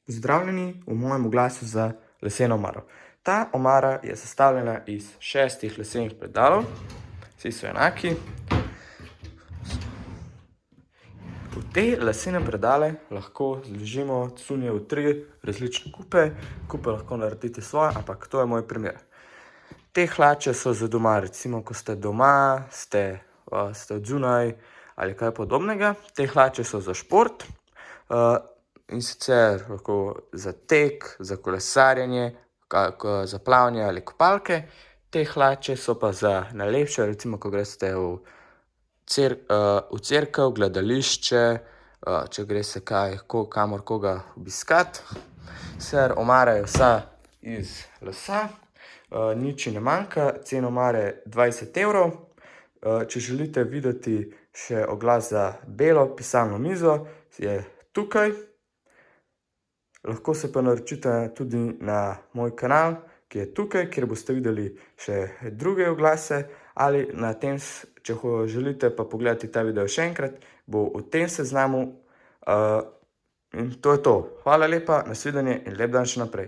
Pozdravljeni v mojem oglasu za leseno omaro. Ta omara je sestavljena iz 6 lesenih predalov, vsi so enaki. V te lesene predale lahko zložimo cunje v 3 različne kupe. Kupe lahko naredite svoje, ampak to je moj primer. Te hlače so za doma, recimo, ko ste doma, ste odzunaj ali kaj podobnega. Te hlače so za šport, in sicer lahko za tek, za kolesarjenje, za plavanje ali kopalke. Te hlače so pa za najlepše, recimo, ko greste v cerkev, gledališče, če greste kamor koga obiskat. Sicer omara je vsa iz lesa, nič ji ne manjka, cena omare je 20 evrov. Če želite videti še oglas za belo pisalno mizo, je tukaj. Lahko se pa naročite tudi na moj kanal, ki je tukaj, kjer boste videli še druge oglase, ali na tem, če želite pa pogledati ta video še enkrat, bo v tem seznamu. In to je to. Hvala lepa, nasvidenje in lep dan še naprej.